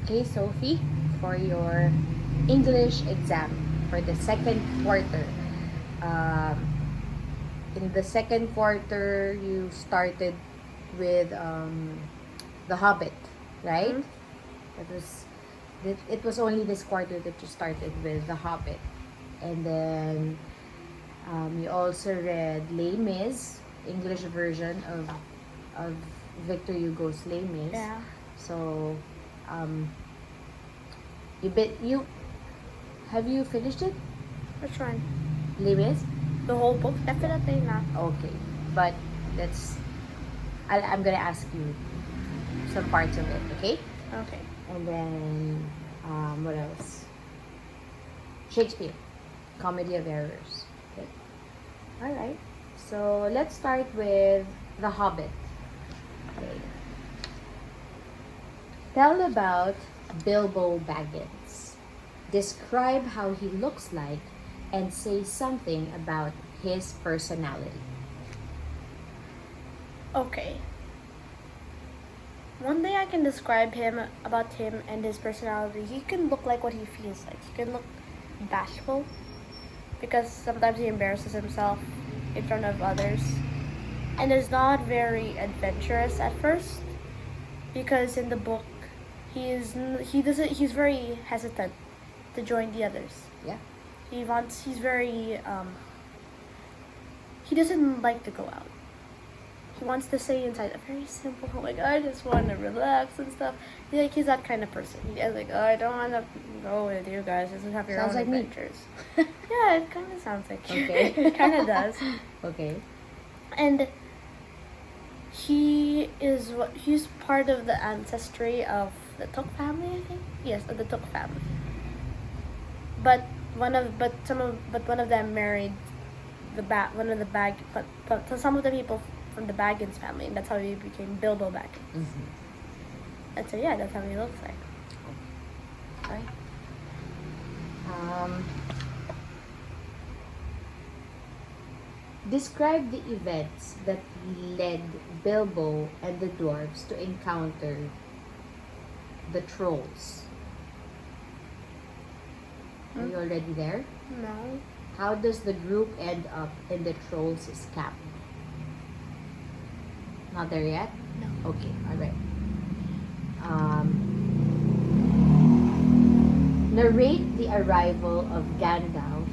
Okay, Sophie, for your English exam for the second quarter. Um, in the second quarter, you started with The Hobbit, right? Hmm? It was it was only this quarter that you started with The Hobbit, and then you also read Les Mis, English version of Victor Hugo's Les Mis. Yeah. So, um, you have you finished it, Which one? Les Mis? The whole book? Definitely not. Okay, but that's I'm gonna ask you some parts of it, okay? Okay. And then what else? Shakespeare, Comedy of Errors. Okay. All right. So let's start with The Hobbit. Okay. Tell about Bilbo Baggins. Describe how he looks like and say something about his personality. Okay. One thing I can describe about him and his personality, he can look like what he feels like. He can look bashful because sometimes he embarrasses himself in front of others. And is not very adventurous at first because in the book he's very hesitant to join the others. Yeah. He's very he doesn't like to go out. He wants to stay inside. A very simple, oh my god, I just want to relax and stuff. He's that kind of person. He's like, oh, I don't want to go with you guys. Just have your Sounds own like me. adventures. Yeah, it kind of sounds like you. Okay. It kind of does. Okay. And he's part of the ancestry of the Tuk family, I think. Yes, of the Tuk family. But one of them married one of the but some of the people from the Baggins family, and that's how he became Bilbo Baggins. Mm-hmm. And so yeah, that's how he looks like. All right. Um, describe the events that led Bilbo and the dwarves to encounter the trolls. Are you already there? No. How does the group end up in the trolls' camp? Not there yet? No. Okay, alright. Narrate the arrival of Gandalf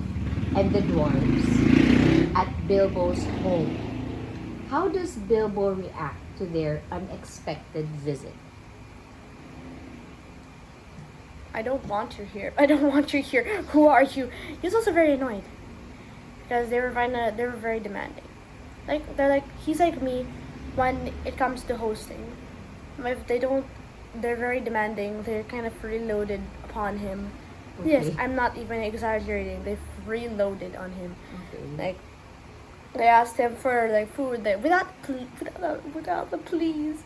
and the dwarves at Bilbo's home. How does Bilbo react to their unexpected visit? I don't want you here. I don't want you here. Who are you? He was also very annoyed because they were very demanding. He's like me when it comes to hosting. If they don't, they're very demanding. They're kind of freeloaded upon him. Okay. Yes, I'm not even exaggerating. They freeloaded on him. Okay. Like they asked him for like food without the please.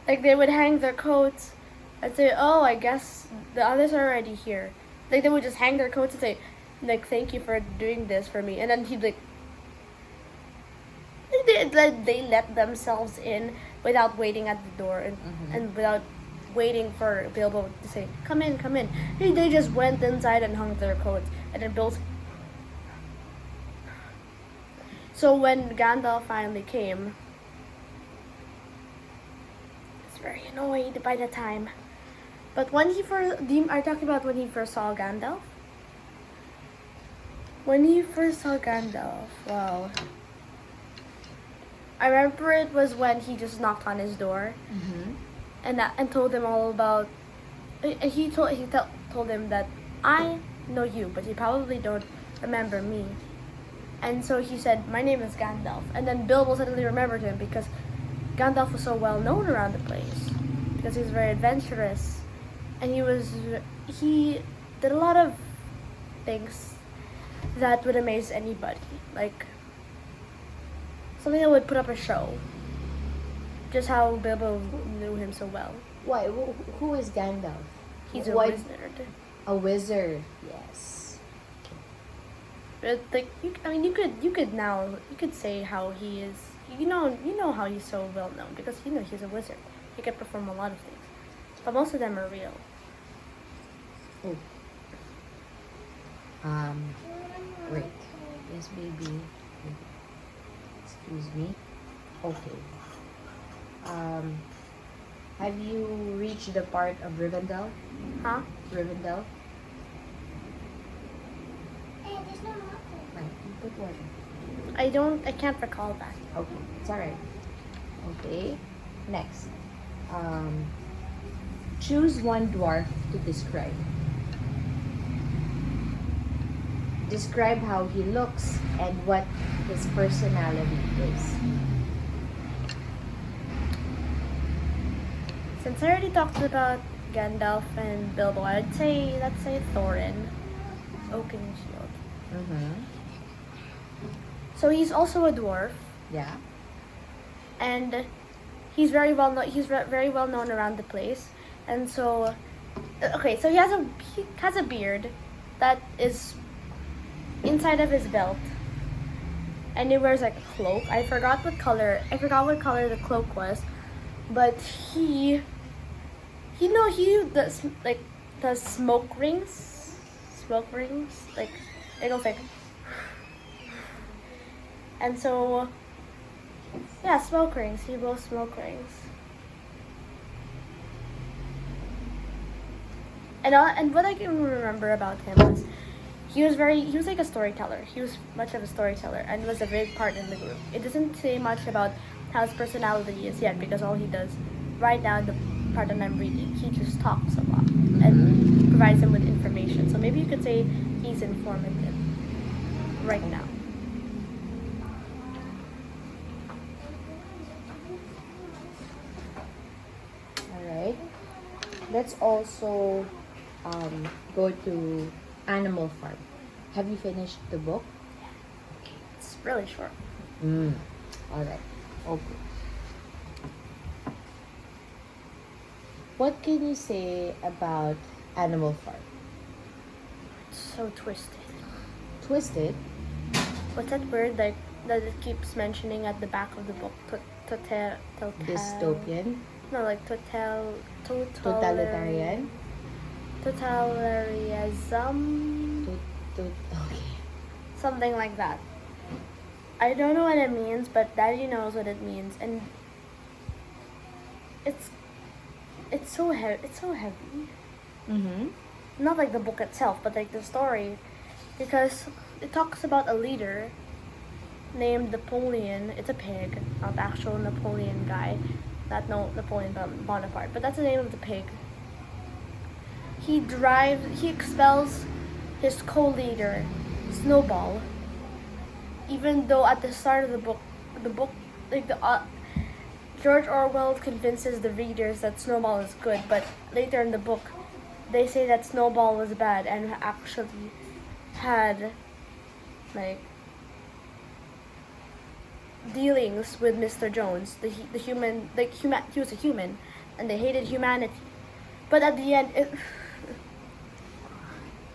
Like they would hang their coats and say, "Oh, I guess the others are already here." Like they would just hang their coats and say, "Like thank you for doing this for me," and then he'd like they let themselves in without waiting at the door and without waiting for Bilbo to say, come in, come in. They just went inside and hung their coats and then built. So when Gandalf finally came, I was very annoyed by the time. But when he first, are you talking about when he first saw Gandalf? When he first saw Gandalf, well, I remember it was when he just knocked on his door, and told him all about. He told him that I know you, but you probably don't remember me. And so he said, "My name is Gandalf." And then Bilbo suddenly remembered him because Gandalf was so well known around the place because he was very adventurous, and he did a lot of things that would amaze anybody, like something that would put up a show. Just how Bilbo knew him so well. Why? Who is Gandalf? He's a Why- wizard. A wizard. Yes. But like, you could say how he is. You know how he's so well known because he's a wizard. He can perform a lot of things, but most of them are real. Oh. Um. Wait. Yes, baby. Excuse me. Okay. Um. Have you reached the part of Rivendell? Huh? Rivendell? Right. You put water. I can't recall that. Okay. It's alright. Okay. Next. Choose one dwarf to describe. Describe how he looks and what his personality is. Since I already talked about Gandalf and Bilbo, let's say Thorin, Oakenshield. Mm-hmm. So he's also a dwarf, Yeah. and he's very well known. Very well known around the place, and so okay. So he has a beard that is inside of his belt, and he wears like a cloak. I forgot what color the cloak was, but he does smoke rings, like it goes like, and so yeah, smoke rings. He blows smoke rings. And what I can remember about him was he was like a storyteller. He was much of a storyteller and was a big part in the group. It doesn't say much about how his personality is yet because all he does right now in the part that I'm reading, he just talks a lot and provides them with information. So maybe you could say he's informative right now. Alright. Let's also go to Animal Farm. Have you finished the book? It's really short. Alright. Okay. What can you say about Animal Farm? It's so twisted. Twisted? What's that word that it keeps mentioning at the back of the book? Dystopian? No, like Totalitarian? totalitarianism, Okay. something like that. I don't know what it means, but Daddy knows what it means, and it's so heavy. It's so heavy. Mm-hmm. Not like the book itself, but like the story, because it talks about a leader named Napoleon. It's a pig, not the actual Napoleon guy, not Napoleon Bonaparte, but that's the name of the pig. He expels his co-leader, Snowball, even though at the start of the book, George Orwell convinces the readers that Snowball is good, but later in the book, they say that Snowball was bad and actually had, like, dealings with Mr. Jones, the human, he was a human, and they hated humanity. But at the end,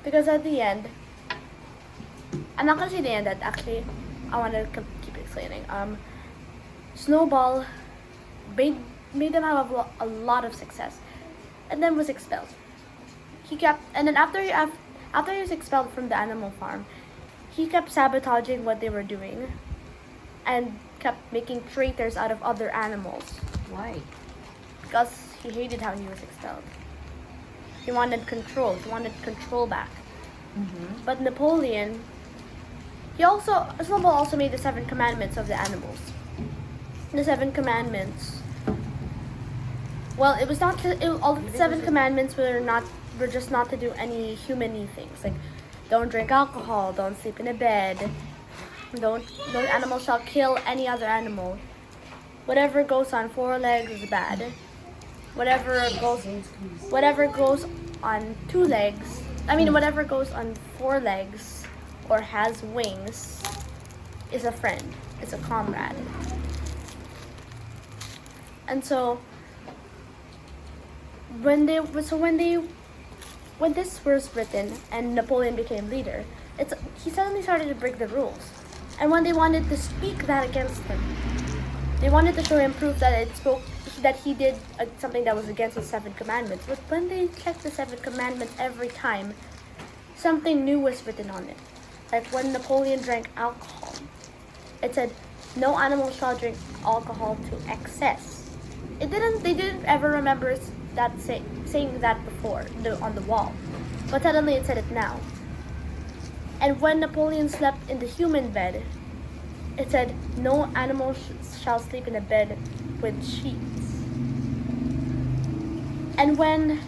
because at the end, I'm not gonna say the end. That actually, I want to keep explaining. Snowball made them have a lot of success, and then was expelled. And then after he was expelled from the animal farm, he kept sabotaging what they were doing, and kept making traitors out of other animals. Why? Because he hated how he was expelled. He wanted control. He wanted control back. Mm-hmm. But Napoleon, Snowball also made the 7 commandments of the animals. The 7 commandments. Well, it was not. All the 7 commandments were just not to do any human-y things, like don't drink alcohol, don't sleep in a bed, no animal shall kill any other animal. Whatever goes on 4 legs is bad. Whatever goes on 2 legs, whatever goes on 4 legs or has wings is a friend, is a comrade. And so when this was written and Napoleon became leader, he suddenly started to break the rules. And when they wanted to speak that against him, they wanted to show him proof that that he did something that was against the seven commandments. But when they checked the seven commandments every time, something new was written on it. Like when Napoleon drank alcohol, it said, "No animal shall drink alcohol to excess." They didn't ever remember saying that before on the wall, but suddenly it said it now. And when Napoleon slept in the human bed, it said, "No animal shall sleep in a bed with sheets." And when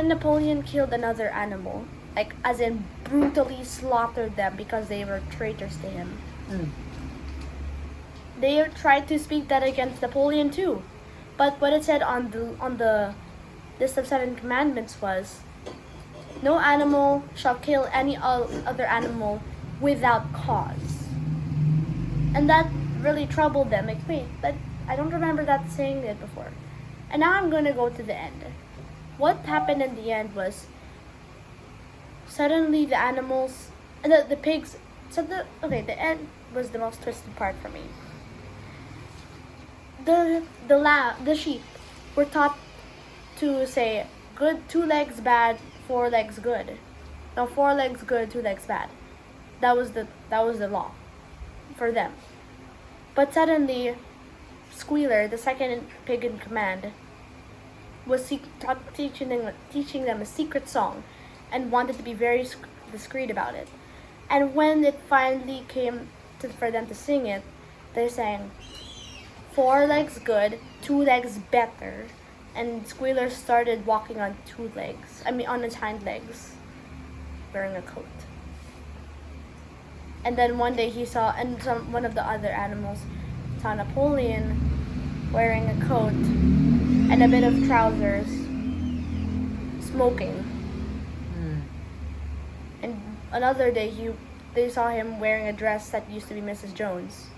Napoleon killed another animal, like as in brutally slaughtered them because they were traitors to him, they tried to speak that against Napoleon too. But what it said on the list of seven commandments was, "No animal shall kill any other animal without cause." And that really troubled them. Like, wait, I don't remember that saying it before. And now I'm going to go to the end. What happened in the end was, suddenly the animals, and the pigs, the end was the most twisted part for me. The sheep were taught to say, "Good, 2 legs bad, 4 legs good." No, 4 legs good, 2 legs bad. That was the law for them. But suddenly, Squealer, the second pig in command, was teaching them a secret song, and wanted to be very discreet about it. And when it finally came for them to sing it, they sang, "4 legs good, 2 legs better." And Squealer started walking on 2 legs. On his hind legs, wearing a coat. And then one day he saw, one of the other animals saw Napoleon wearing a coat and a bit of trousers, smoking. And another day they saw him wearing a dress that used to be Mrs. Jones.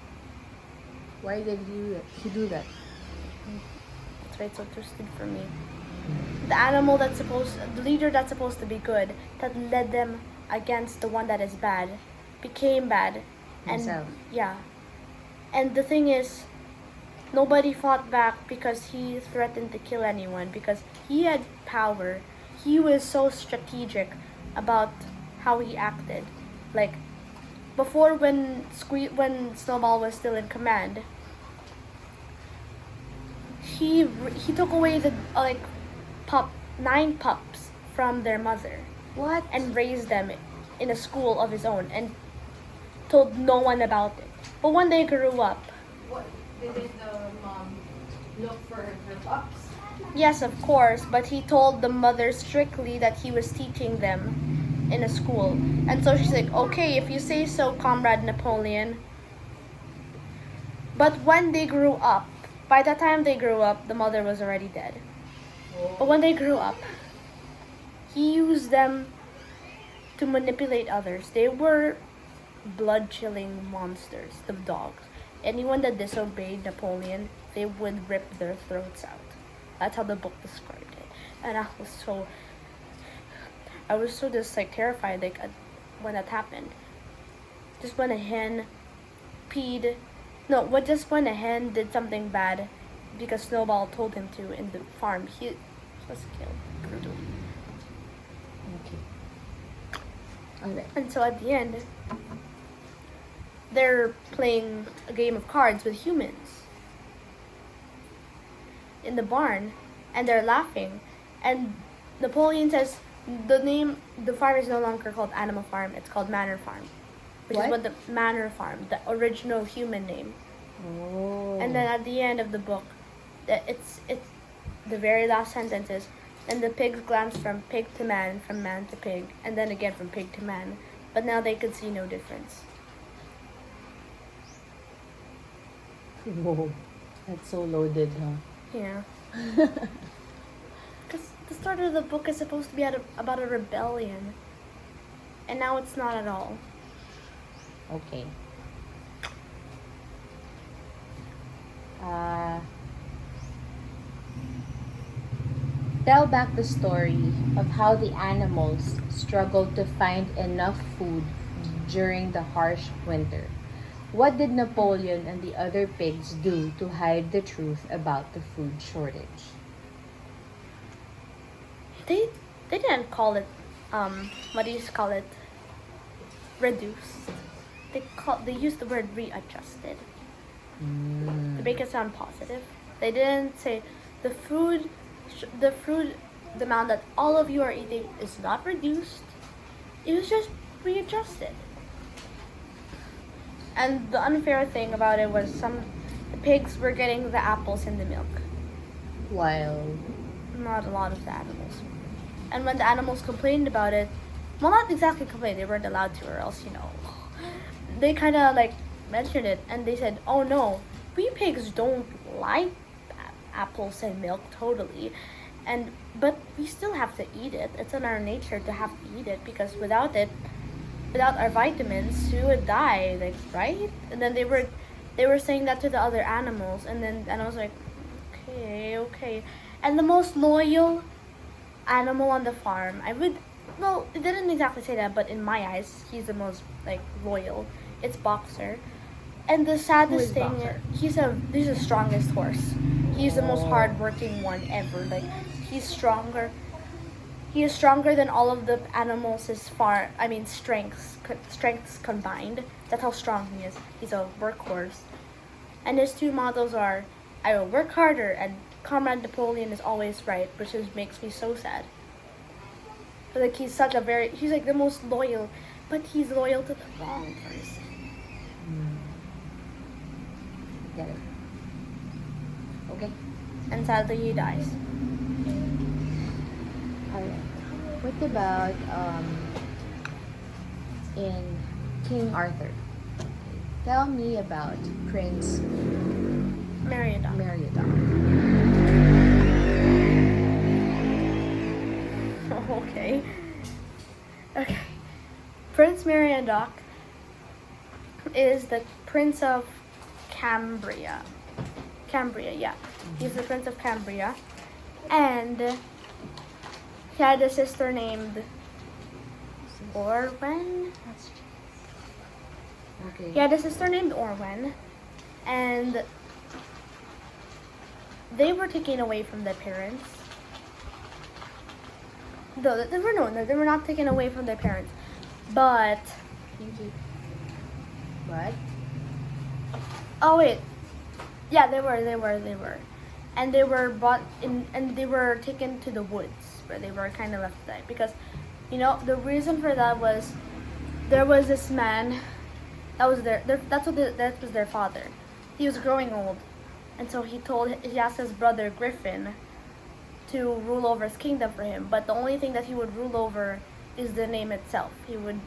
Why did he do that? That's why it's so twisted for me. The leader that's supposed to be good, that led them against the one that is bad, became bad. Himself. And the thing is, nobody fought back because he threatened to kill anyone, because he had power. He was so strategic about how he acted. Like, before, when Snowball was still in command, he took away the 9 pups from their mother. What? And raised them in a school of his own, and told no one about it. But when they grew up, What? Did the mom look for her pups? yes, of course, but he told the mother strictly that he was teaching them in a school. And so she's like, "Okay, if you say so, Comrade Napoleon." But when they grew up, by the time they grew up, the mother was already dead. But when they grew up, he used them to manipulate others. They were blood-chilling monsters, the dogs. Anyone that disobeyed Napoleon, they would rip their throats out. That's how the book described it. And I was so just terrified when that happened. Just when a hen when a hen did something bad because Snowball told him to in the farm, he was killed brutally. Okay. Alright. And so at the end, they're playing a game of cards with humans in the barn, and they're laughing. And Napoleon says the farm is no longer called Animal Farm, it's called Manor Farm. Which is what the Manor Farm, the original human name. Oh. And then at the end of the book, it's the very last sentence is, "And the pigs glanced from pig to man, from man to pig, and then again from pig to man. But now they could see no difference." Whoa. That's so loaded, huh? Yeah. Because the start of the book is supposed to be about a rebellion. And now it's not at all. Okay. Tell back the story of how the animals struggled to find enough food during the harsh winter. What did Napoleon and the other pigs do to hide the truth about the food shortage? They didn't call it what do you call it, reduced. They used the word readjusted to make it sound positive. They didn't say the food the amount that all of you are eating is not reduced. It was just readjusted. And the unfair thing about it was the pigs were getting the apples and the milk, While not a lot of the animals. And when the animals complained about it, well, not exactly complained, they weren't allowed to, or else, they kind of like mentioned it, and they said, oh no, we pigs don't like apples and milk totally, but we still have to eat it. It's in our nature to have to eat it, because without our vitamins, we would die, like, right? And then they were saying that to the other animals, and I was like, okay. And the most loyal animal on the farm, it didn't exactly say that, but in my eyes, he's the most like loyal. It's Boxer. And the saddest thing, Boxer? he's the strongest horse. He's the most hardworking one ever. Like, he's stronger. He is stronger than all of the animals' strengths combined. That's how strong he is. He's a workhorse. And his two mottos are, I will work harder, and Comrade Napoleon is always right, which makes me so sad. Like, he's like the most loyal, but he's loyal to the wrong person. Get it. Okay. And sadly, he dies. Alright. What about in King Arthur? Tell me about Prince Meriadoc. Okay. Prince Meriadoc is the Prince of Cambria. Yeah. He's the Prince of Cambria. And he had a sister named Orwen. Okay. He had a sister named Orwen. And they were taken away from their parents. No, they were not taken away from their parents. But Thank you. What? oh wait, yeah, they were, and they were brought in, and they were taken to the woods where they were kind of left to die, because, the reason for that was there was this man that was that was their father. He was growing old, and so he asked his brother Griffin to rule over his kingdom for him, but the only thing that he would rule over is the name itself. He would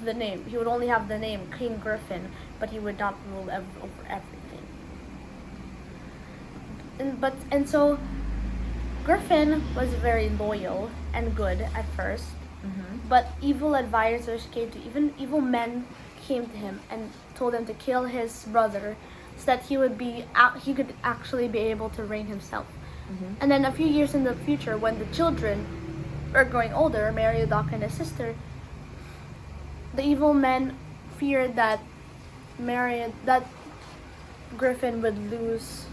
only have the name King Griffin, but he would not rule over everything. And so Griffin was very loyal and good at first, but evil evil men came to him and told him to kill his brother, so that he could actually be able to reign himself. And then a few years in the future, when the children are growing older, Meriadoc and his sister, the evil men feared that Griffin would lose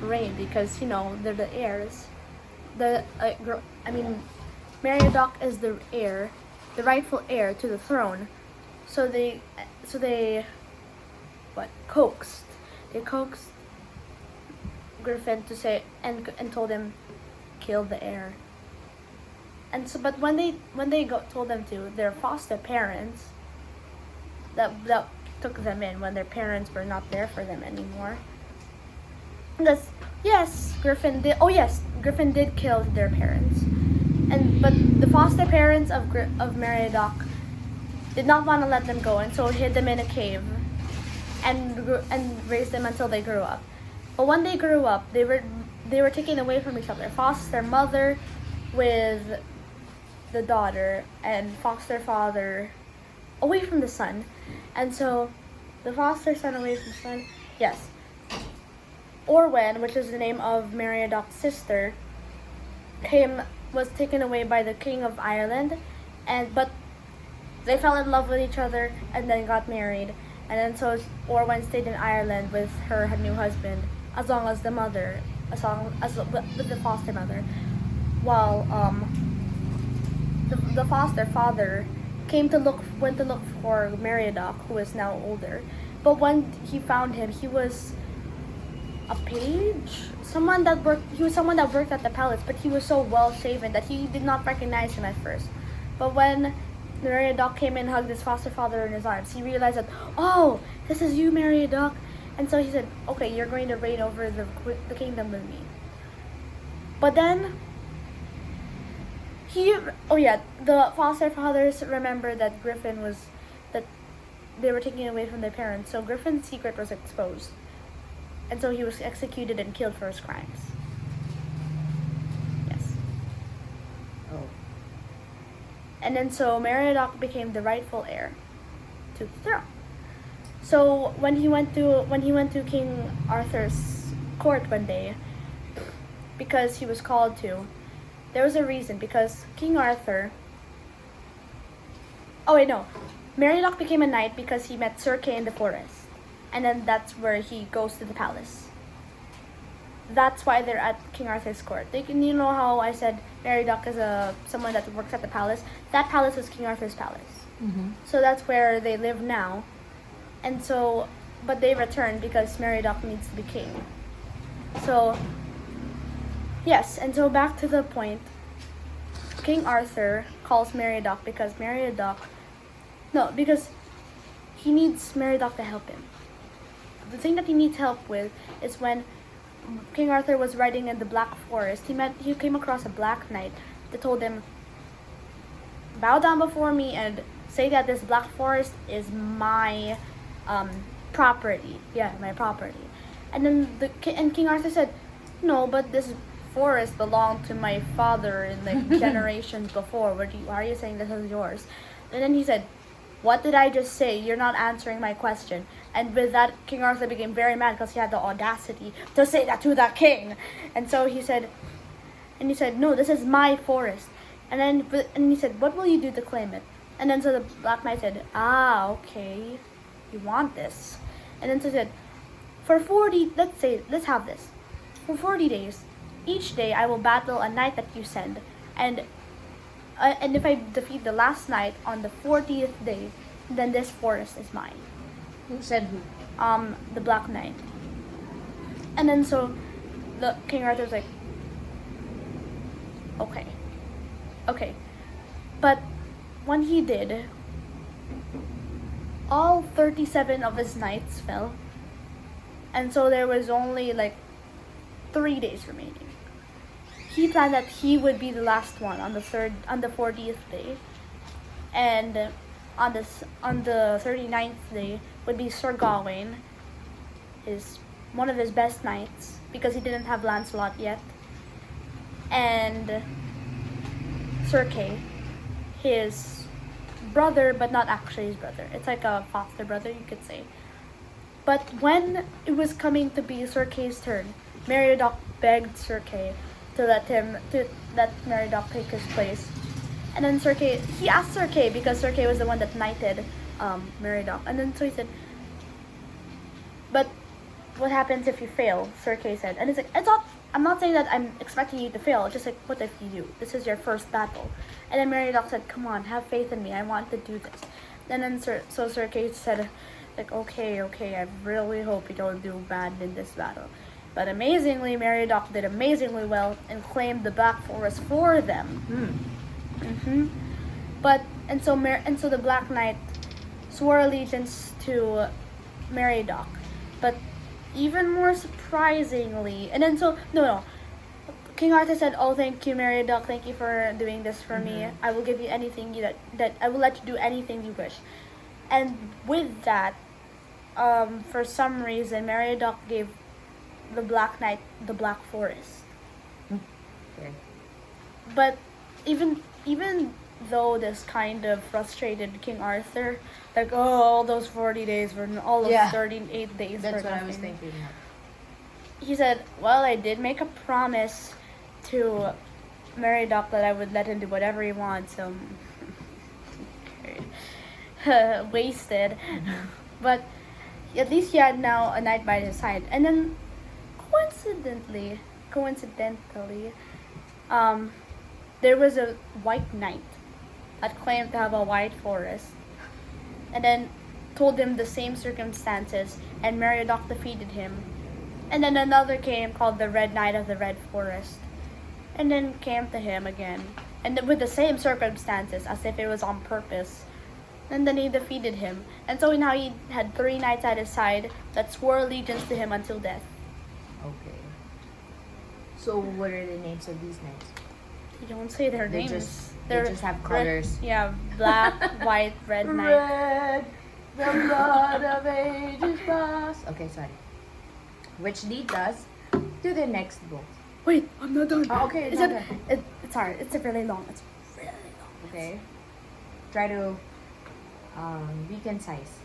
reign, because they're the heirs. Meriadoc is the rightful heir to the throne. So they coaxed Griffin to say and told him, kill the heir. And so, but when they told them to, their foster parents that took them in when their parents were not there for them anymore. Because Griffin did kill their parents, but the foster parents of Meriadoc did not want to let them go, and so hid them in a cave and raised them until they grew up. But when they grew up, they were taken away from each other. Foster mother with the daughter, and foster father away from the son. And so the foster son away from the son, yes. Orwen, which is the name of Meriadoc's sister, was taken away by the King of Ireland, but they fell in love with each other and then got married, And then so Orwen stayed in Ireland with her new husband, as long as the mother, with the foster mother, while the foster father went to look for Meriadoc, who is now older. But when he found him, he was a page, he was someone that worked at the palace, but he was so well shaven that he did not recognize him at first. But when Meriadoc came and hugged his foster father in his arms, he realized that, oh, this is you, Meriadoc. And so he said, okay, you're going to reign over the kingdom with me. But then the foster fathers remembered that that they were taken away from their parents, so Griffin's secret was exposed. And so he was executed and killed for his crimes. Yes. Oh. And then so Meriadoc became the rightful heir to the throne. So when he went to King Arthur's court one day, because he was called to, there was a reason, because King Arthur... Oh wait, no. Meriadoc became a knight because he met Sir Kay in the forest. And then that's where he goes to the palace. That's why they're at King Arthur's court. You know how I said Meriadoc is someone that works at the palace? That palace is King Arthur's palace. Mm-hmm. So that's where they live now. And so, but they returned because Meriadoc needs to be king. So, yes, and so back to the point. King Arthur calls Meriadoc because he needs Meriadoc to help him. The thing that he needs help with is when King Arthur was riding in the Black Forest, he came across a black knight that told him, bow down before me and say that this Black Forest is my property. Yeah, my property. And then King Arthur said, no, but this forest belonged to my father in like generations before. Why are you saying this is yours? And then he said, what did I just say? You're not answering my question. And with that, King Arthur became very mad because he had the audacity to say that to the king. And so he said, no, this is my forest. And he said, what will you do to claim it? And then so the Black Knight said, okay, you want this. And then so he said, let's have this. For 40 days, each day I will battle a knight that you send. And if I defeat the last knight on the 40th day, then this forest is mine. Who said who? The Black Knight. And then so the King Arthur's like, okay. But when he did, all 37 of his knights fell. And so there was only like 3 days remaining. He planned that he would be the last one on the 40th day. And on the 39th day would be Sir Gawain, one of his best knights, because he didn't have Lancelot yet. And Sir Kay, his brother, but not actually his brother. It's like a foster brother, you could say. But when it was coming to be Sir Kay's turn, Meriadoc begged Sir Kay to let Meriadoc take his place. And then he asked Sir Kay because Sir Kay was the one that knighted Meriadoc. And then so he said, but what happens if you fail? Sir Kay said. And he's like, I'm not saying that I'm expecting you to fail. Just like, what if you do? This is your first battle. And then Meriadoc said, come on, have faith in me. I want to do this. And then Sir Kay said, like, okay, I really hope you don't do bad in this battle. But amazingly, Meriadoc did amazingly well and claimed the Black Forest for them. And so the Black Knight swore allegiance to Meriadoc. But even more surprisingly, and then King Arthur said, "Oh, thank you, Meriadoc. Thank you for doing this for me. I will give you anything that I will let you do anything you wish." And with that, for some reason, Meriadoc gave the Black Knight the Black Forest. Okay. But even though this kind of frustrated King Arthur, like, oh, all those 40 days were all those 38 days. That's were what I was nothing. thinking. He said, well, I did make a promise to Meriadoc that I would let him do whatever he wants, so wasted. But at least he had now a knight by his side. And then coincidentally, there was a white knight that claimed to have a white forest, and then told him the same circumstances, and Meriadoc defeated him. And then another came called the Red Knight of the Red Forest, and then came to him again, and with the same circumstances, as if it was on purpose. And then he defeated him, and so now he had 3 knights at his side that swore allegiance to him until death. Okay. So what are the names of these knights? You don't say their They names. they just have colors. Yeah, black, white, red knight. Red, the blood of ages past. Okay, sorry. Which leads us to the next book. Wait, I'm not done. Oh, okay, It's not a, done. it's hard. It's really long. It's really long. Okay. Try to be concise.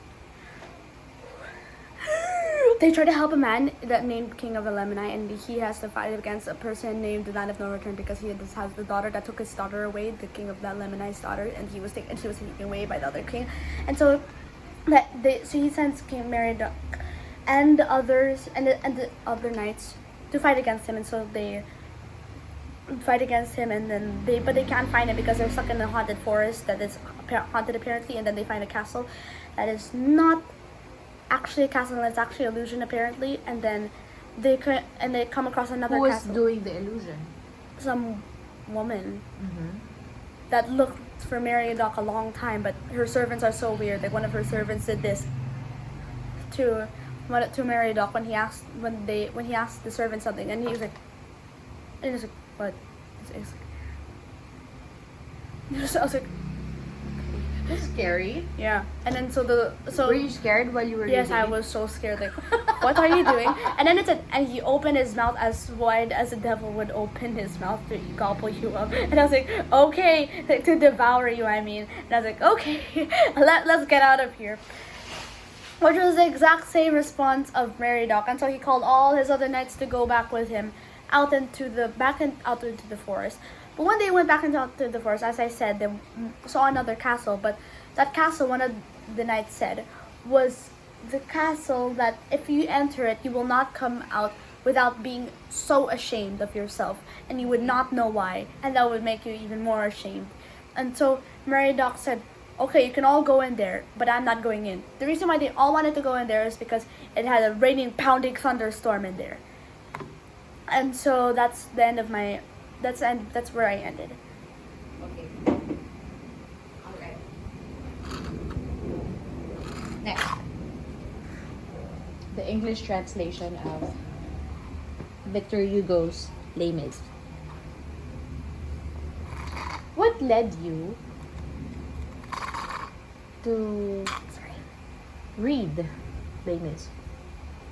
They try to help a man that named King of Elemeni, and he has to fight against a person named the Land of No Return because he has the daughter that took his daughter away, the king of that Lemoni's daughter, and she was taken away by the other king, and so he sends King Meriadoc and the others and the other knights to fight against him, and so they fight against him, and then they can't find him because they're stuck in a haunted forest that is haunted apparently, and then they find a castle that is not actually a castle, and it's actually an illusion apparently, and then they come across another Who was castle. doing the illusion? Some woman Mm-hmm. that looked for Meriadoc a long time, but her servants are so weird. Like one of her servants did this to Meriadoc when he asked the servant something, and he was like, what? I was like, This is scary. yeah. And then Were you scared while you were yes, reading I it? was so scared. Like, what are you doing? And then it said, and he opened his mouth as wide as the devil would open his mouth to gobble you up. And I was like, okay, like, to devour you. I mean, and I was like, okay, let's get out of here. Which was the exact same response of Meriadoc, and so he called all his other knights to go back with him out into the forest. But when they went back into the forest, as I said, they saw another castle. But that castle, one of the knights said, was the castle that if you enter it, you will not come out without being so ashamed of yourself, and you would not know why, and that would make you even more ashamed. And so Meriadoc said, okay, you can all go in there, but I'm not going in. The reason why they all wanted to go in there is because it had a raining, pounding thunderstorm in there. And so that's the end of my... That's where I ended. Okay. Alright. Next. The English translation of Victor Hugo's Les Mis. What led you to read Les Mis?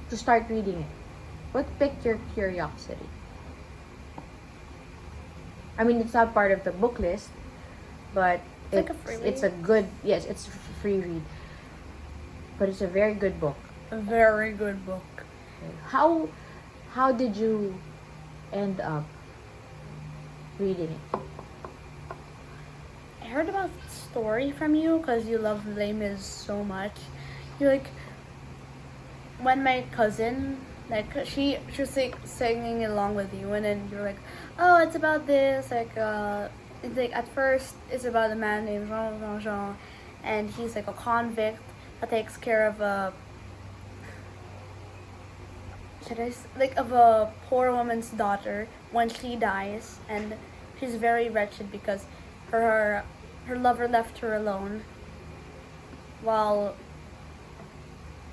To start reading it? What piqued your curiosity? I mean, it's not part of the book list, but It's like a free it's a good, yes, it's a free read. But it's a very good book. A very good book. How did you end up reading it? I heard about the story from you because you love Les Mis so much. You're like, when my cousin, like, she was like singing along with you, and then you're like, oh, it's about this, it's like at first it's about a man named Jean Valjean, and he's like a convict that takes care of a poor woman's daughter when she dies, and she's very wretched because her lover left her alone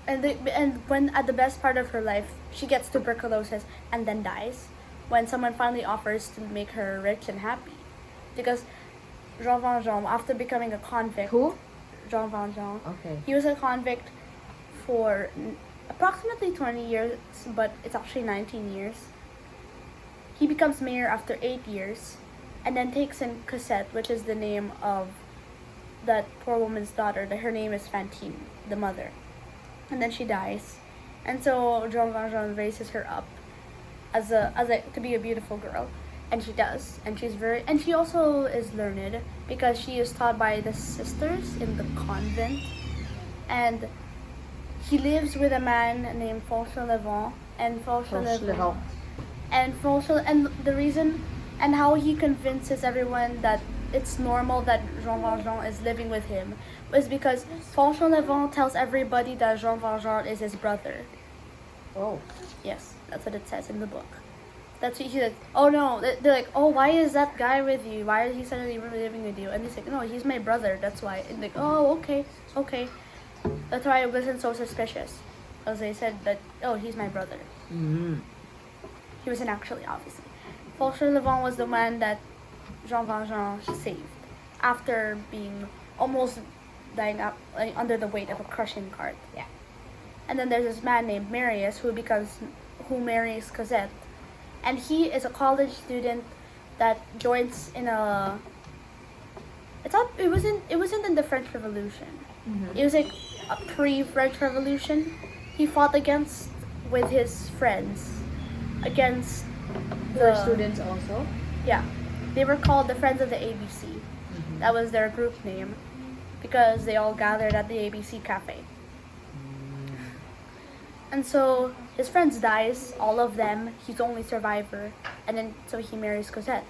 and when at the best part of her life she gets tuberculosis and then dies when someone finally offers to make her rich and happy, because Jean Valjean, after becoming a convict... Who? Jean Valjean. Okay. He was a convict for approximately 20 years, but it's actually 19 years. He becomes mayor after 8 years, and then takes in Cosette, which is the name of that poor woman's daughter. Her name is Fantine, the mother. And then she dies. And so Jean Valjean raises her up to be a beautiful girl. And she does. And she also is learned because she is taught by the sisters in the convent. And he lives with a man named Fauchelevent, and Fauchelevent. And the reason and how he convinces everyone that it's normal that Jean Valjean is living with him was because Fauchelevent tells everybody that Jean Valjean is his brother. Oh. Yes, that's what it says in the book. That's what he's like, oh no, they're like, oh, why is that guy with you? Why is he suddenly living with you? And he's like, no, he's my brother, that's why. And like, oh, okay. That's why it wasn't so suspicious. Because they said that, oh, he's my brother. Mm-hmm. He wasn't actually, obviously. Fauchelevent was the man that Jean Valjean saved after being almost dying up under the weight of a crushing cart. Yeah. And then there's this man named Marius who marries Cosette. And he is a college student that joins in a. It wasn't in the French Revolution. Mm-hmm. It was like a pre-French Revolution. He fought with his friends against Were students also? Yeah, they were called the Friends of the ABC. Mm-hmm. That was their group name because they all gathered at the ABC cafe. And so his friends dies, all of them. He's the only survivor, and then so he marries Cosette.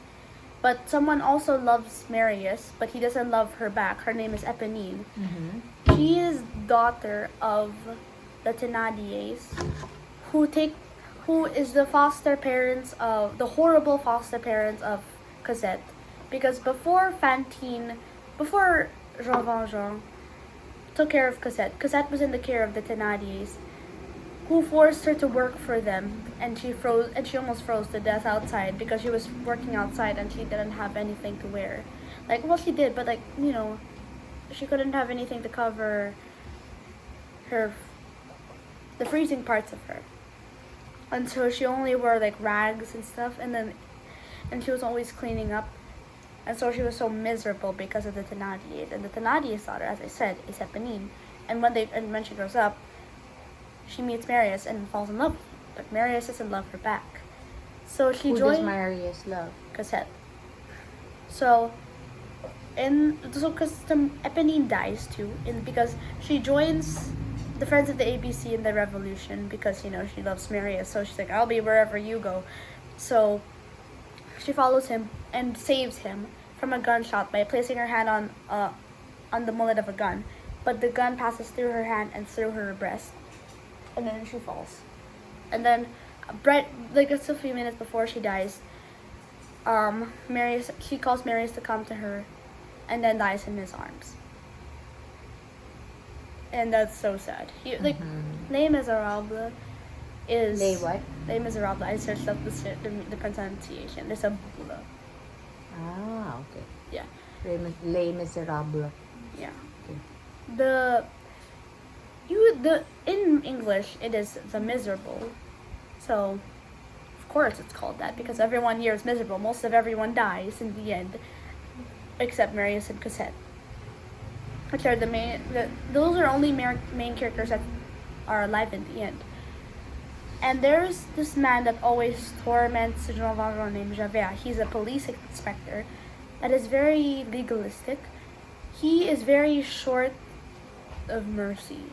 But someone also loves Marius, but he doesn't love her back. Her name is Eponine. Mm-hmm. She is daughter of the Thénardiers, who is the horrible foster parents of Cosette, because before Jean Valjean took care of Cosette was in the care of the Thénardiers, who forced her to work for them, and she almost froze to death outside because she was working outside and she didn't have anything to wear. Like, well, she did, but like, you know, she couldn't have anything to cover the freezing parts of her. And so she only wore like rags and stuff, and she was always cleaning up. And so she was so miserable because of the Thénardiers. And the Thénardiers' daughter, as I said, is Eponine. And when she grows up, she meets Marius and falls in love with him. But Marius doesn't love her back. So she Who joined does Marius love? Cosette. So Eponine dies too, because she joins the Friends of the ABC in the Revolution because, you know, she loves Marius. So she's like, I'll be wherever you go. So she follows him and saves him from a gunshot by placing her hand on the mullet of a gun. But the gun passes through her hand and through her breast. And then she falls. And then, just a few minutes before she dies, she calls Marius to come to her, and then dies in his arms. And that's so sad. Les Miserables is... Les what? Les Miserables. I searched up the pronunciation. There's a blah. Ah, okay. Yeah. Les Miserables. Yeah. Okay. In English it is The Miserable, so of course it's called that because everyone here is miserable. Most of everyone dies in the end, except Marius and Cosette, which are those are only main characters that are alive in the end. And there's this man that always torments Jean Valjean named Javert. He's a police inspector that is very legalistic. He is very short of mercy.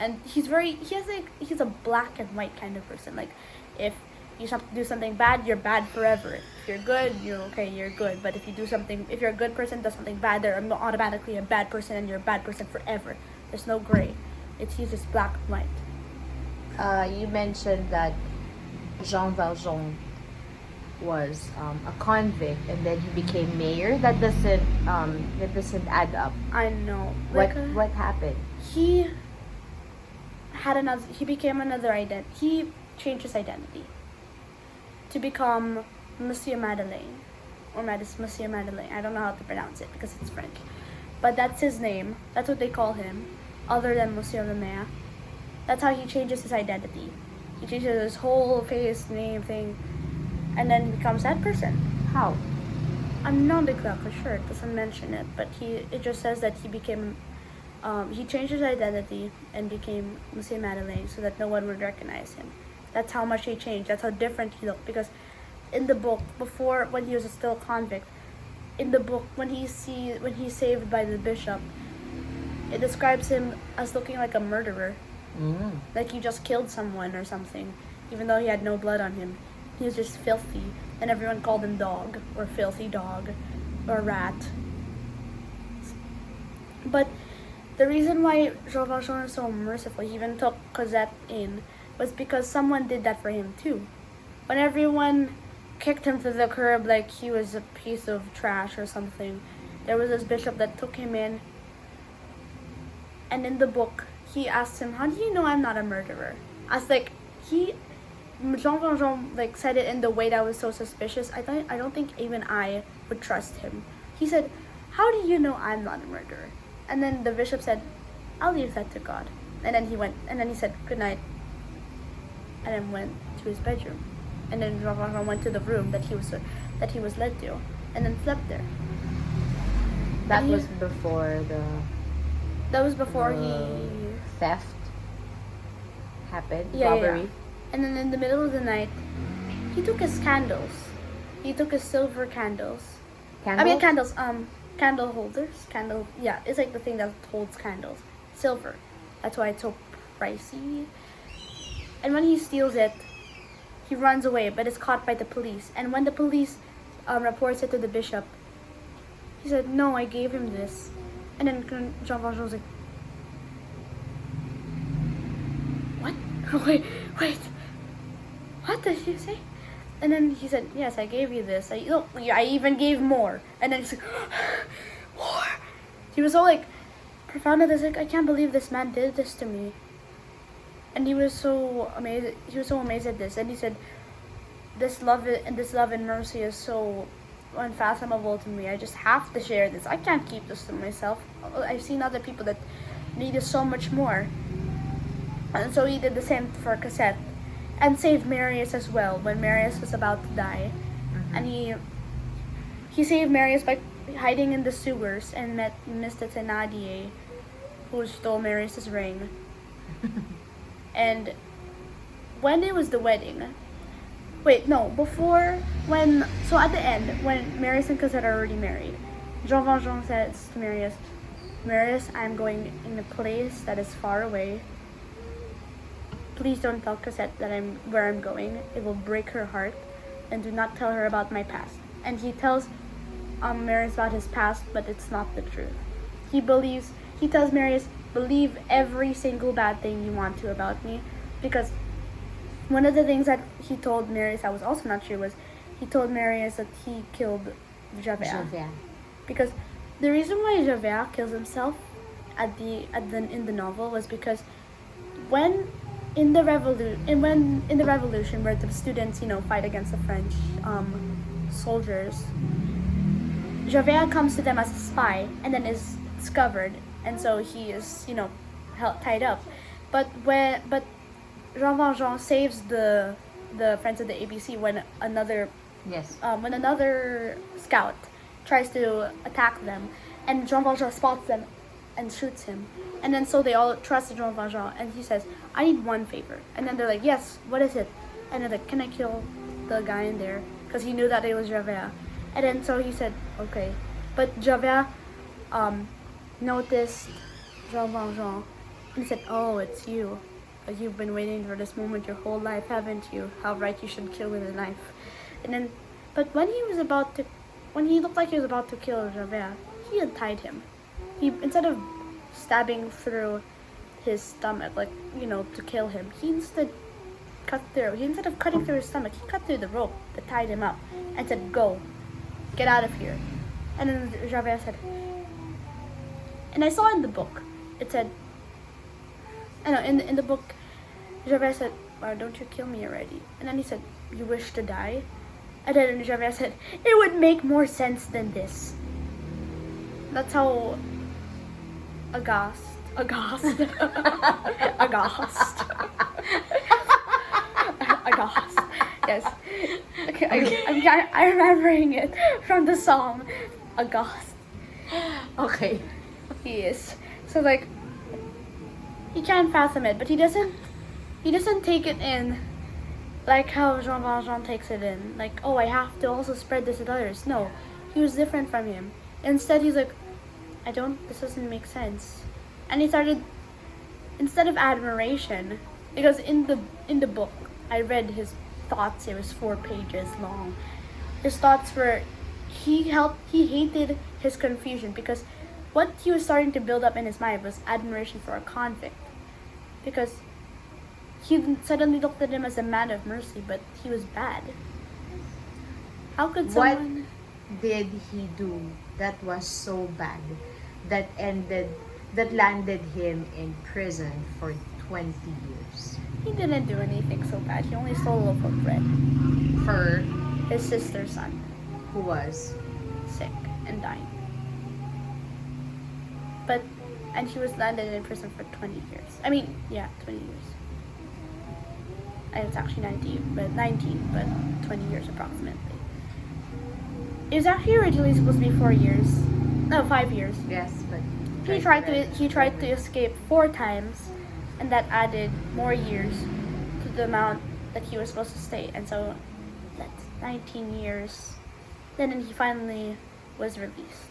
And he's a black and white kind of person. Like, if you do something bad, you're bad forever. If you're good, you're okay, you're good. But if you're a good person, does something bad, they're automatically a bad person, and you're a bad person forever. There's no gray. He's just black and white. You mentioned that Jean Valjean was a convict, and then he became mayor. That doesn't add up. I know. What happened? He became another identity. He changed his identity to become Monsieur Madeleine, or Monsieur Madeleine. I don't know how to pronounce it because it's French, but that's his name. That's what they call him, other than Monsieur le Maire. That's how he changes his identity. He changes his whole face, name, thing, and then becomes that person. How? I'm not exactly sure. It doesn't mention it, but it just says that he changed his identity and became Monsieur Madeleine so that no one would recognize him. That's how much he changed. That's how different he looked. Because in the book, before, when he was still a convict, in the book, when he's saved by the bishop, it describes him as looking like a murderer. Mm. Like he just killed someone or something, even though he had no blood on him. He was just filthy, and everyone called him dog, or filthy dog, or rat. But the reason why Jean Valjean is so merciful, he even took Cosette in, was because someone did that for him too. When everyone kicked him to the curb like he was a piece of trash or something, there was this bishop that took him in, and in the book, he asked him, "How do you know I'm not a murderer?" I was like, Jean Valjean like said it in the way that was so suspicious. I don't think even I would trust him. He said, "How do you know I'm not a murderer?" And then the bishop said, "I'll leave that to God." And then he said, "Good night," and then went to his bedroom. And then Jean Valjean went to the room that he was led to, and then slept there. That And was before that was before the theft happened. Yeah. Robbery. And then in the middle of the night, he took his candles. He took his silver candles. Candles? Candle holders. It's like the thing that holds candles. Silver. That's why it's so pricey. And when he steals it, he runs away, but is caught by the police. And when the police reports it to the bishop, he said, "No, I gave him this." And then Jean Valjean was like, "What? Wait. What did you say?" And then he said, "Yes, I gave you this. I even gave more." And then he's like, "More?" He was so like profound at this. Like, I can't believe this man did this to me. And he was so amazed. He was so amazed at this. And he said, this love and mercy is so unfathomable to me. I just have to share this. I can't keep this to myself. I've seen other people that need it so much more." And so he did the same for Cosette, and saved Marius as well when Marius was about to die. Mm-hmm. And he saved Marius by hiding in the sewers and met Mr. Thénardier, who stole Marius's ring. And when it was the wedding, so at the end, when Marius and Cosette are already married, Jean Valjean says to Marius, "Marius, I'm going in a place that is far away. Please don't tell Cosette that where I'm going. It will break her heart. And do not tell her about my past." And he tells Marius about his past, but it's not the truth. He tells Marius, "Believe every single bad thing you want to about me," because one of the things that he told Marius that was also not true was he told Marius that he killed Javert. Because the reason why Javert kills himself in the novel was because when in the revolution where the students fight against the French soldiers, Javert comes to them as a spy and then is discovered, and so he is tied up. But Jean Valjean saves the friends of the ABC when another scout tries to attack them, and Jean Valjean spots them and shoots him. And then so they all trust Jean Valjean, and he says, "I need one favor." And then they're like, "Yes, what is it?" And they're like, "Can I kill the guy in there?" Because he knew that it was Javert. And then so he said, "Okay." But Javert noticed Jean Valjean, and he said, "Oh, it's you. You've been waiting for this moment your whole life, haven't you? How right you should kill with a knife." And then, but when he looked like he was about to kill Javert, he untied him. Instead of stabbing through his stomach, to kill him, instead of cutting through his stomach, he cut through the rope that tied him up and said, "Go, get out of here." And then Javert said, and I saw in the book, it said, in the book, Javert said, "Why don't you kill me already?" And then he said, "You wish to die?" And then Javert said, "It would make more sense than this." That's how aghast, yes. Okay. I'm remembering it from the song, aghast. Okay. He is. So he can't fathom it, but he doesn't take it in like how Jean Valjean takes it in. Like, "Oh, I have to also spread this with others." No, he was different from him. Instead, he's like, this doesn't make sense. And he started instead of admiration, because in the book I read his thoughts. It was 4 pages long. His thoughts were he hated his confusion, because what he was starting to build up in his mind was admiration for a convict, because he suddenly looked at him as a man of mercy, but he was bad. How could someone? What did he do that was so bad that landed him in prison for 20 years? He didn't do anything so bad. He only stole a loaf of bread. For His sister's son, who was? sick and dying. And he was landed in prison for 20 years. 20 years. And it's actually 19, but 20 years approximately. It was actually originally supposed to be 4 years. No, 5 years. Yes, but He tried to escape 4 times, and that added more years to the amount that he was supposed to stay. And so that's 19 years. Then he finally was released.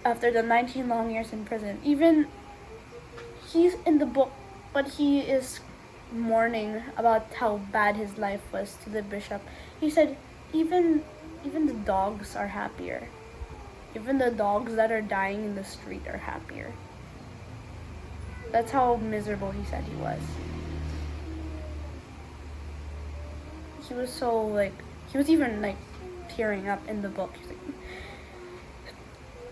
After the 19 long years in prison, even he's in the book, but he is mourning about how bad his life was to the bishop. He said, even the dogs are happier. Even the dogs that are dying in the street are happier. That's how miserable he said he was. He was so he was even tearing up in the book. He's like,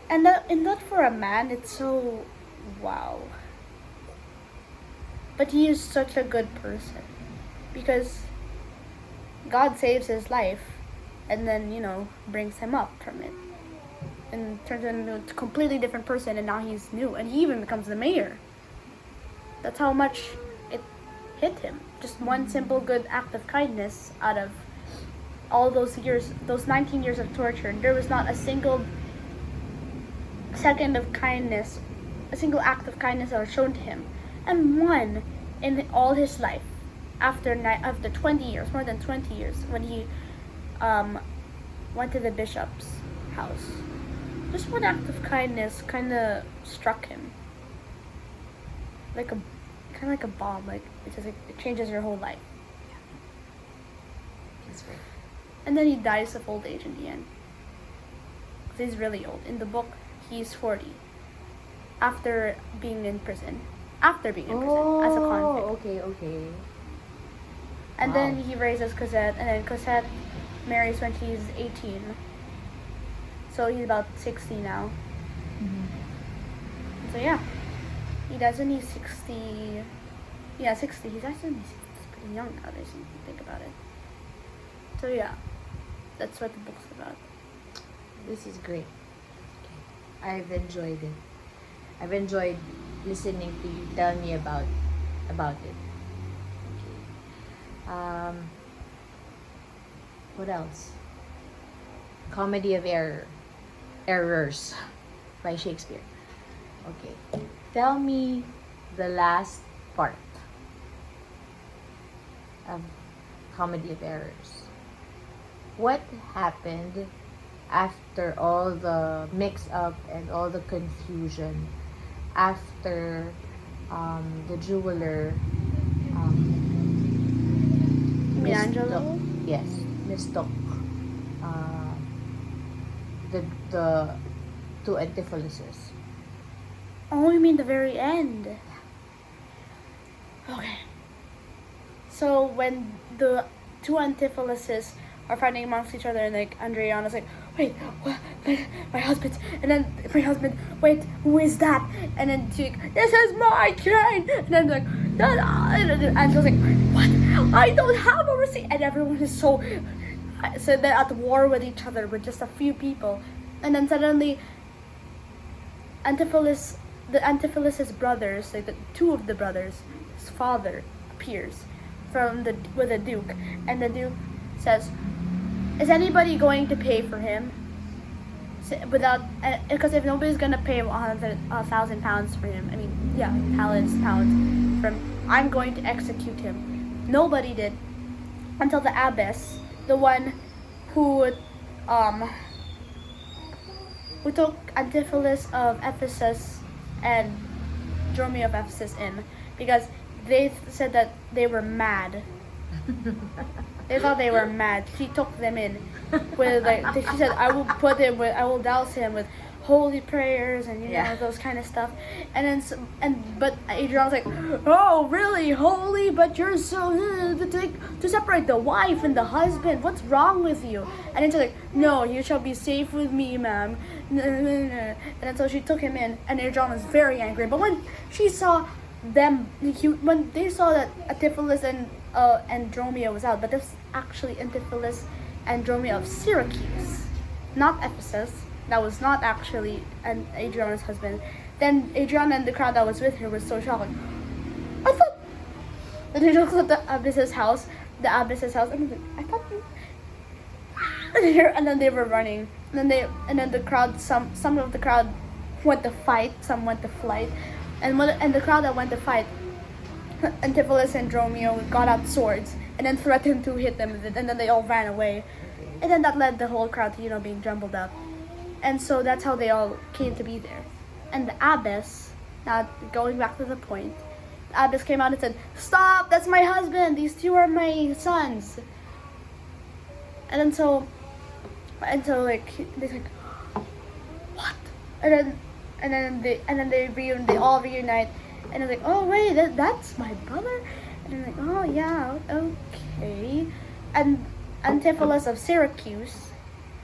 and that for a man, it's so wow. But he is such a good person, because God saves his life and then, brings him up from it and turns him into a completely different person, and now he's new, and he even becomes the mayor. That's how much it hit him. Just one simple good act of kindness out of all those years, those 19 years of torture. There was not a single second of kindness, a single act of kindness that was shown to him. And one in all his life, after 20 years, more than 20 years, when he went to the bishop's house. Just one act of kindness kind of struck him, like a bomb. It changes your whole life. That's right. And then he dies of old age in the end. 'Cause he's really old. In the book, he's 40. After being in prison. As a convict. Okay. And Wow. then he raises Cosette, and then Cosette marries when he's 18. So he's about 60 now. Mm-hmm. So yeah, he dies when he's 60. Yeah, 60. He's actually pretty young nowadays, if you think about it. So yeah, that's what the book's about. This is great. I've enjoyed it. I've enjoyed listening to you tell me about it. Okay. What else? Comedy of Errors by Shakespeare. Okay. Tell me the last part of Comedy of Errors. What happened after all the mix-up and all the confusion, after the jeweler Michelangelo? mistook the two Antipholuses. Oh, you mean the very end? Okay. So when the two Antipholuses are fighting amongst each other, and Andreana's like, wait, what? My husband, and then my husband, wait, who is that? And then she's like, this is my train, and then like, and Angela's like, what? I don't have a receipt, and everyone is so they're at war with each other with just a few people, and then suddenly the Antipholus' brothers, the two of the brothers, his father appears with the Duke, and the Duke says, is anybody going to pay for him? Because if nobody's gonna pay 1,000 pounds for him, pounds from, I'm going to execute him. Nobody did until the abbess, the one who took Antipholus of Ephesus and Dromio of Ephesus in because they said that they were mad. They thought they were mad. She took them in with she said, I will douse him with holy prayers and those kind of stuff. And then but Adrian was like, oh really holy? But you're so to separate the wife and the husband. What's wrong with you? And then she's like, no, you shall be safe with me, ma'am. And then so she took him in, and Adrian was very angry. But when she saw them, when they saw that Antipholus and Dromio was out, but this was actually Antipholus and Dromio of Syracuse, not Ephesus. That was not actually Adriana's husband. Then Adriana and the crowd that was with her was so shocked. I thought. Then they looked at the abbess's house. And I was like, I thought you. And then they were running. And then the crowd. Some of the crowd went to fight. Some went to flight. And the crowd that went to fight, Antipholus and Dromio got out swords and then threatened to hit them. And then they all ran away. And then that led the whole crowd to being jumbled up. And so that's how they all came to be there. And the abbess, now going back to the point, the abbess came out and said, stop, that's my husband, these two are my sons. And so like, they're like, what? And then they all reunite, and they're like, oh wait, that's my brother? And they're like, oh yeah, okay. And Antipholus of Syracuse,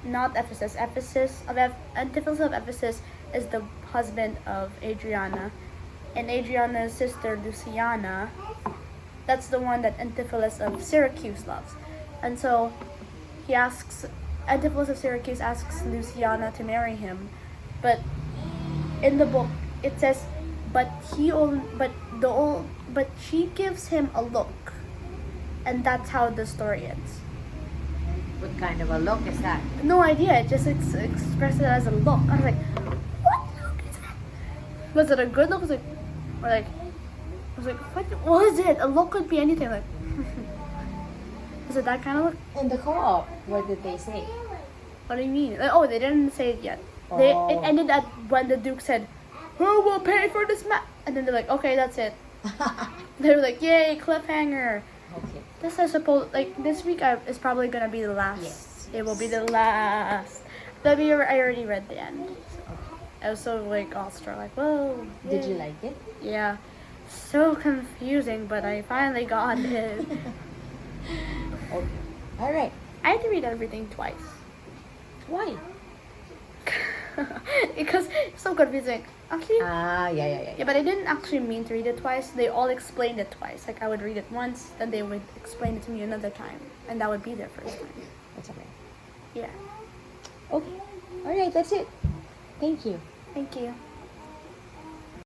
not Ephesus. Antipholus of Ephesus is the husband of Adriana, and Adriana's sister Luciana, that's the one that Antipholus of Syracuse loves. And so Antipholus of Syracuse asks Luciana to marry him, but in the book it says, but she gives him a look, and that's how the story ends. What kind of a look is that? No idea. It just expressed it as a look. I was like, what look is that? Was it a good look? I was like, what was it? A look could be anything. Like, was it that kind of look? In the co-op, what did they say? What do you mean? Like, they didn't say it yet. It ended at when the Duke said, who will pay for this map? And then they're like, okay, that's it. They were like, yay, cliffhanger. Okay. This this week is probably gonna be the last. Yes. It will be the last. But I already read the end. So I was so awestruck, like, whoa. Yay. Did you like it? Yeah. So confusing, but I finally got it. Okay. All right. I had to read everything twice. Why? Because it's so confusing. Actually. Yeah. Yeah, but I didn't actually mean to read it twice. They all explained it twice. Like, I would read it once, then they would explain it to me another time, and that would be their first time. That's okay. Yeah. Okay. All right. That's it. Thank you. Thank you.